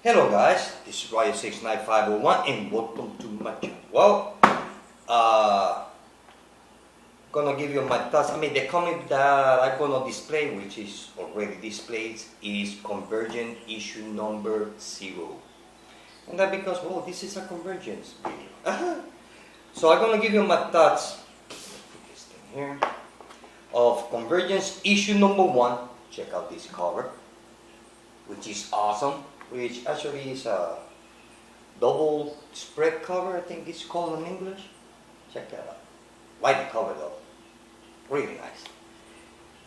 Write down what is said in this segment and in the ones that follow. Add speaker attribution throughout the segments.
Speaker 1: Hello guys, this is Ryo69501 and welcome to my channel. Well, gonna give you my thoughts. The comic that I'm gonna display, which is already displayed, is Convergence issue number 0. And that because, well, this is a Convergence video. So I'm gonna give you my thoughts, put this thing here, of Convergence issue number 1. Check out this cover, which is awesome. Which actually is a double spread cover, I think it's called in English. Check that out. White cover though. Really nice.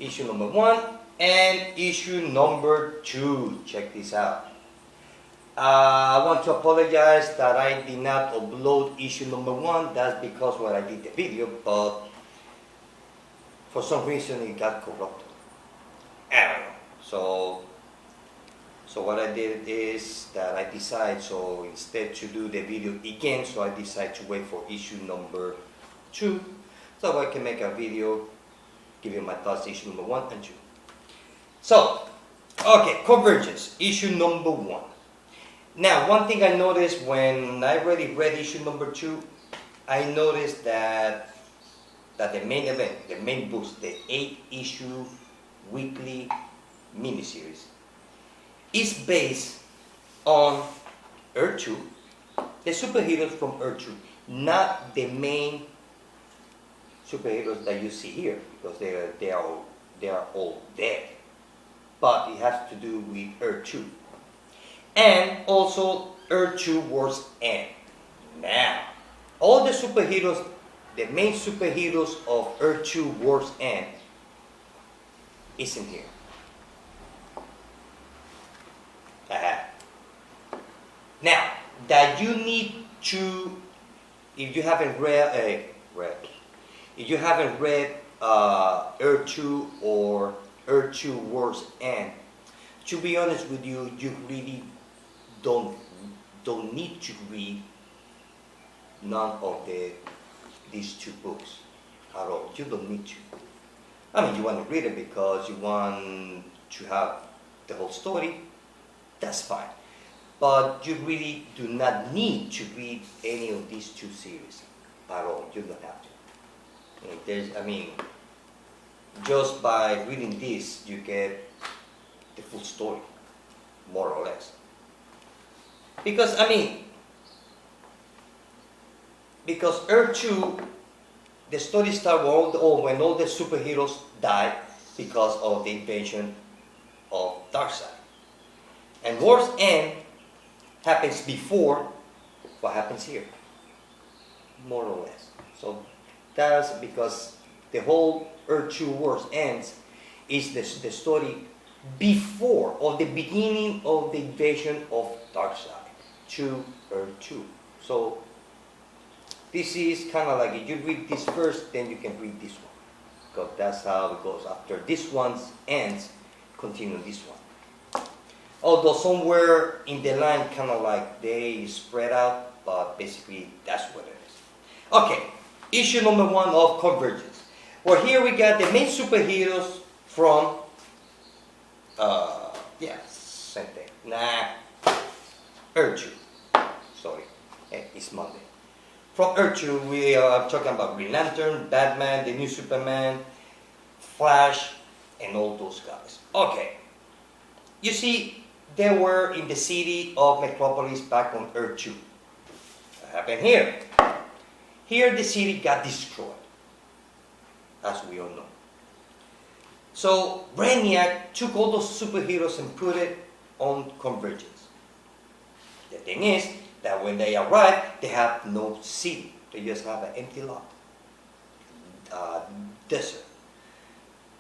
Speaker 1: Issue number 1 and issue number 2. Check this out. I want to apologize that I did not upload issue number 1. That's because when I did the video, but for some reason it got corrupted. I don't know. So what I did is that I decided, so instead to do the video again, so I decided to wait for issue number 2, so I can make a video, give you my thoughts, issue number 1 and 2. So, okay, Convergence, issue number 1. Now, one thing I noticed when I already read issue number 2, I noticed that the main event, the main books, the 8-issue weekly miniseries, is based on Earth 2, the superheroes from Earth 2, not the main superheroes that you see here, because they are all dead. But it has to do with Earth 2. And also Earth 2 World's End. Now, all the superheroes, the main superheroes of Earth 2 World's End isn't here. Now, that you need to, if you haven't read Earth 2 or Earth 2 World's End, to be honest with you, you really don't need to read none of these 2 books at all. You don't need to. You want to read it because you want to have the whole story. That's fine. But you really do not need to read any of these 2 series at all. You don't have to. Just by reading this, you get the full story, more or less. Because Earth 2, the story starts when all the superheroes die because of the invasion of Darkseid. And World's End happens before what happens here, more or less. So that's because the whole Earth 2 World's Ends is the story before, or the beginning of the invasion of Darkseid to Earth 2. So this is kind of like, if you read this first, then you can read this one, because that's how it goes. After this one ends, continue this one. Although somewhere in the line, kind of like they spread out, but basically that's what it is. Okay, issue number 1 of Convergence. Well, here we got the main superheroes from, same thing. Earth 2. Sorry, it's Monday. From Earth 2, we are talking about Green Lantern, Batman, the new Superman, Flash, and all those guys. Okay, you see, they were in the city of Metropolis back on Earth 2. What happened here? Here the city got destroyed, as we all know. So Brainiac took all those superheroes and put it on Convergence. The thing is that when they arrive, they have no city. They just have an empty lot. Desert.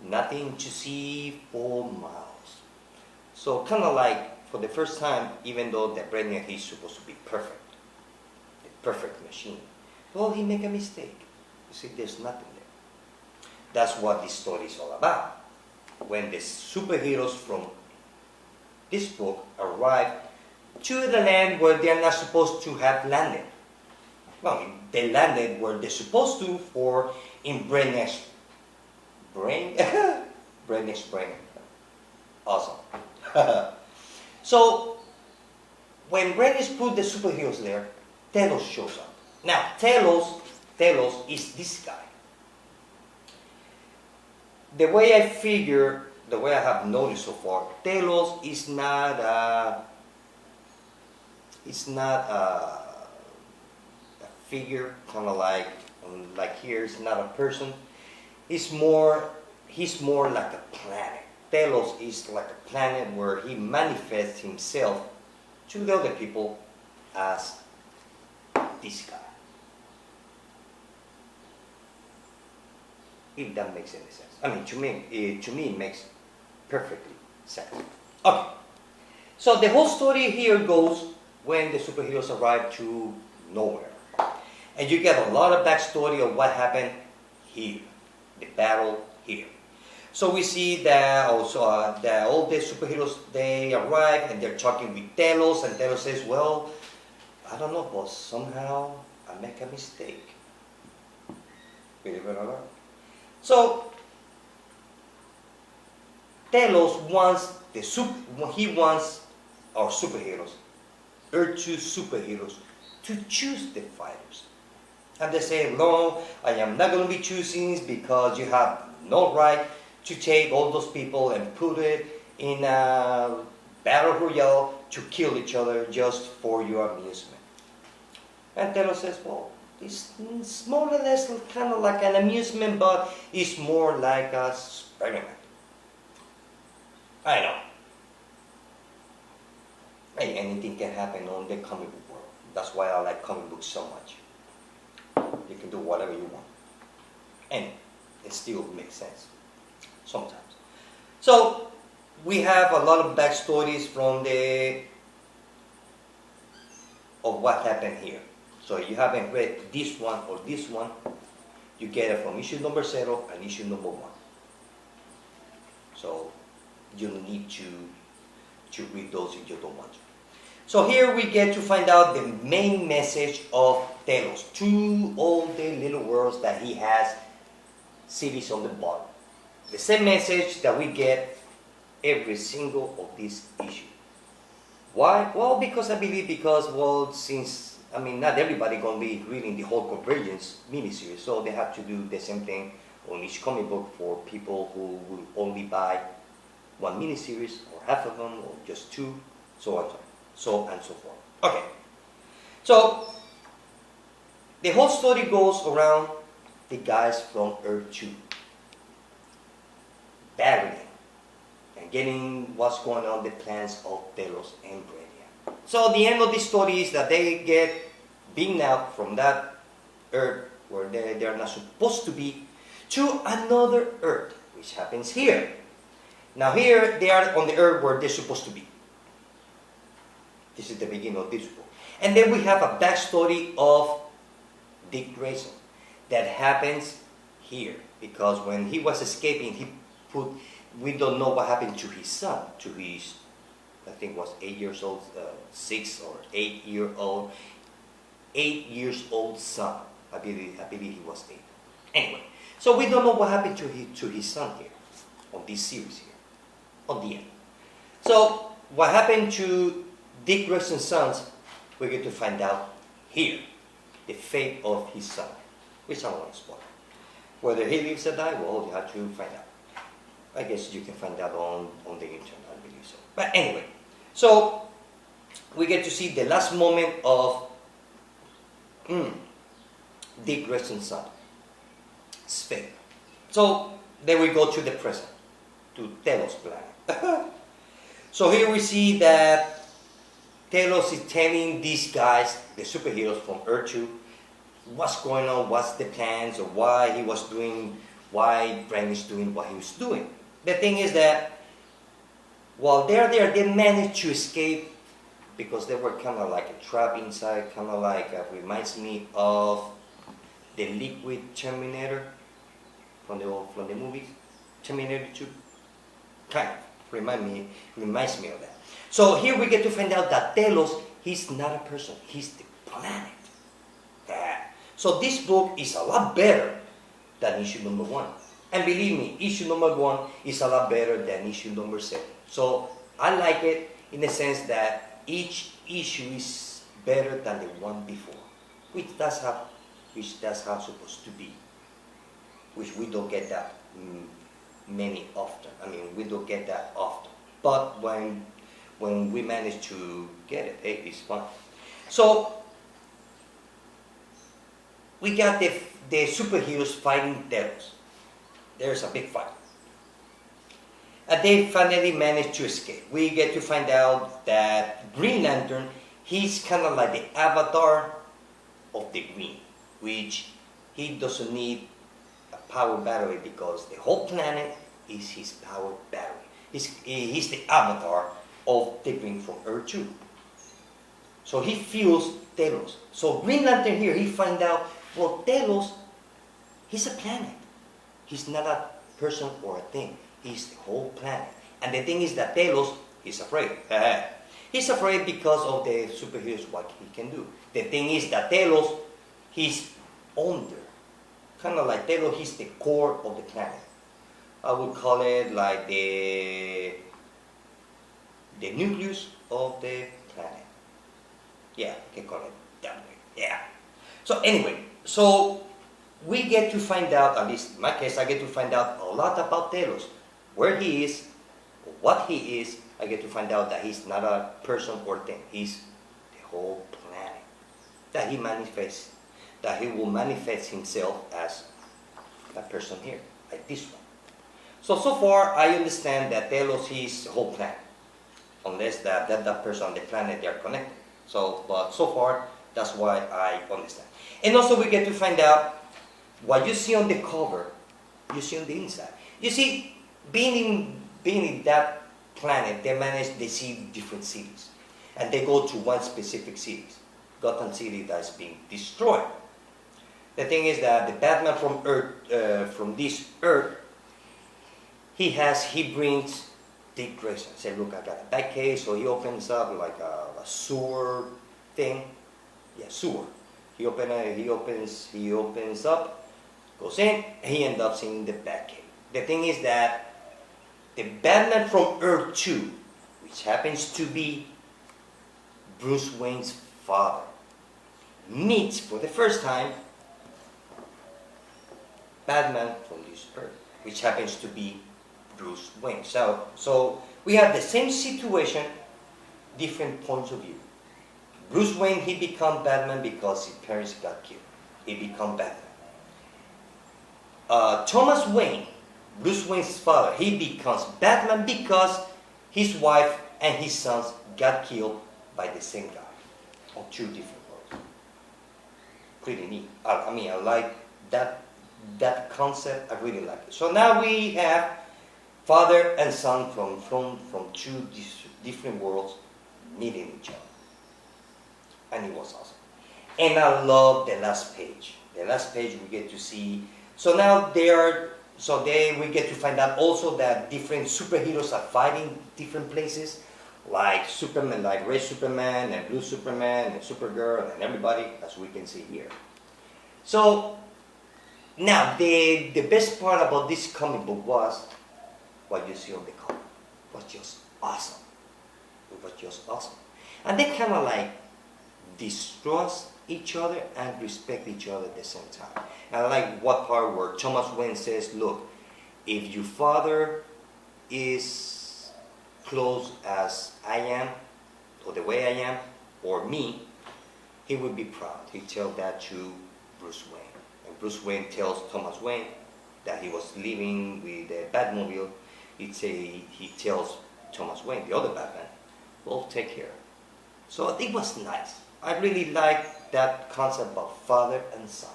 Speaker 1: Nothing to see for miles. So kind of like, for the first time, even though the Brainiac is supposed to be perfect, the perfect machine, well, he make a mistake. You see, there's nothing there. That's what this story is all about. When the superheroes from this book arrive to the land where they're not supposed to have landed. Well, they landed where they're supposed to, for in Brainiac's brain. Brainiac's brain. Awesome. So when Brandis put the superheroes there, Telos shows up. Now, Telos is this guy. The way I figure, the way I have noticed so far, Telos is not a figure, kind of like here, it's not a person. He's more like a planet. Telos is like a planet where he manifests himself to the other people as this guy. If that makes any sense. I mean, to me it makes perfectly sense. Okay. So the whole story here goes when the superheroes arrive to nowhere. And you get a lot of backstory of what happened here. The battle here. So we see that also that all the superheroes, they arrive and they're talking with Telos, and Telos says, well, I don't know, but somehow I make a mistake. Believe it or not. So Telos wants our superheroes, Earth 2 superheroes, to choose the fighters. And they say, no, I am not going to be choosing because you have no right to take all those people and put it in a battle royale to kill each other just for your amusement. And Telos says, well, it's more or less kind of like an amusement, but it's more like an experiment. I know. Hey, anything can happen on the comic book world. That's why I like comic books so much. You can do whatever you want. And it still makes sense. Sometimes. So, we have a lot of backstories from of what happened here. So you haven't read this one or this one, you get it from issue number 0 and issue number 1. So you don't need to read those if you don't want to. So here we get to find out the main message of Telos to all the little worlds that he has cities on the bottom. The same message that we get every single of these issues. Why? Well, because I believe since, I mean, not everybody going to be reading the whole Convergence miniseries, so they have to do the same thing on each comic book for people who will only buy one miniseries, or half of them, or just 2, so on and so forth. Okay, so the whole story goes around the guys from Earth 2 battling and getting what's going on, the plans of Telos and Brainiac. So the end of the story is that they get beamed out from that Earth where they're not supposed to be to another Earth, which happens here. Now here they are on the Earth where they're supposed to be. This is the beginning of this book. And then we have a backstory of Dick Grayson that happens here, because when he was escaping, we don't know what happened to his son, to his, I think was 8 years old, 6 or 8 year old, 8 years old son. I believe he was 8. Anyway, so we don't know what happened to his son here, on this series here, on the end. So what happened to Dick Grayson's sons, we get to find out here, the fate of his son, which I don't want to spoil. Whether he lives or dies, well, you have to find out. I guess you can find out on the internet, I believe so. But anyway, so we get to see the last moment of Dick Grayson's son, fate. So then we go to the present, to Telos' planet. So here we see that Telos is telling these guys, the superheroes from Earth 2, what's going on, what's the plans, or why he was doing, why Brand is doing what he was doing. The thing is that while they're there, they managed to escape because they were kind of like a trap inside, kind of like, reminds me of the Liquid Terminator from the movie Terminator 2. Kind of reminds me of that. So here we get to find out that Telos, he's not a person, he's the planet. Yeah. So this book is a lot better than issue number 1. And believe me, issue number 1 is a lot better than issue number 7. So I like it in the sense that each issue is better than the one before, which that's how it's supposed to be, which we don't get that many often. I mean, we don't get that often. But when we manage to get it, hey, it's fun. So we got the superheroes fighting devils. There's a big fight. And they finally manage to escape. We get to find out that Green Lantern, he's kind of like the avatar of the Green, which he doesn't need a power battery because the whole planet is his power battery. He's the avatar of the Green from Earth 2. So he feels Delos. So Green Lantern here, he finds out, well, Delos, he's a planet. He's not a person or a thing. He's the whole planet. And the thing is that Delos, he's afraid. He's afraid because of the superheroes, what he can do. The thing is that Delos, he's under. Kind of like Delos, he's the core of the planet. I would call it like the nucleus of the planet. Yeah, I can call it that way. Yeah. So anyway, so we get to find out, at least in my case, I get to find out a lot about Delos. Where he is, what he is. I get to find out that he's not a person or thing. He's the whole planet. That he manifests, that he will manifest himself as a person here, like this one. So far, I understand that Delos is the whole planet. Unless that person on the planet, they are connected. But so far, that's why I understand. And also we get to find out what you see on the cover, you see on the inside. You see, being in that planet, they see different cities. And they go to one specific city, Gotham City, that's being destroyed. The thing is that the Batman from Earth, from this Earth, he brings Dick Grayson. Say, look, I got a bad case. So he opens up like a sewer thing. Yeah, sewer. He opens up, goes in, and he ends up seeing the Batcave. The thing is that the Batman from Earth 2, which happens to be Bruce Wayne's father, meets for the first time Batman from this Earth, which happens to be Bruce Wayne. So we have the same situation, different points of view. Bruce Wayne, he became Batman because his parents got killed. He became Batman. Thomas Wayne, Bruce Wayne's father, he becomes Batman because his wife and his sons got killed by the same guy on two different worlds. Pretty neat. I mean, I like that concept. I really like it. So now we have father and son from two different worlds meeting each other. And it was awesome. And I love the last page. The last page we get to see. So now we get to find out also that different superheroes are fighting different places, like Superman, like Red Superman and Blue Superman and Supergirl and everybody, as we can see here. So now the best part about this comic book was what you see on the cover. It was just awesome. It was just awesome. And they kind of like distrust each other and respect each other at the same time. And I like what part where Thomas Wayne says, look, if your father is close as I am, or the way I am, or me, he would be proud. He tells that to Bruce Wayne. And Bruce Wayne tells Thomas Wayne that he was living with the Batmobile. He tells Thomas Wayne, the other Batman, well, take care. So it was nice. I really like that concept of father and son.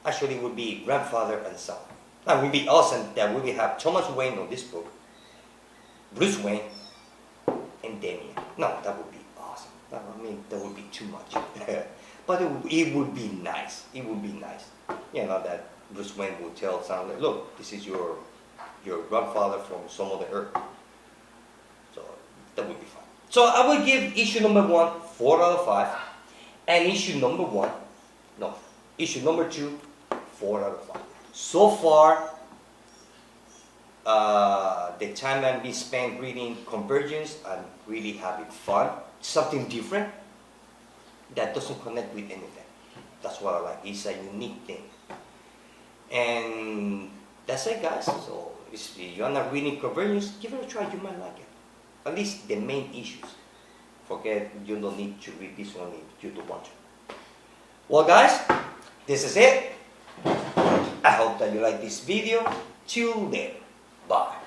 Speaker 1: Actually, it would be grandfather and son. That would be awesome that we will have Thomas Wayne on this book, Bruce Wayne, and Damian. No, that would be awesome. I mean, that would be too much. But it would be nice. It would be nice. You know, that Bruce Wayne would tell son, look, this is your grandfather from some other Earth. So that would be fun. So I will give issue number 1 4 out of 5, and issue number 2 4 out of 5. So far, the time I've been spent reading Convergence and really having fun. Something different that doesn't connect with anything. That's what I like. It's a unique thing. And that's it, guys. So if you're not reading Convergence, give it a try. You might like it. At least the main issues. Forget, you don't need to read this one if you don't want to. Well, guys, this is it. I hope that you like this video. Till then, bye.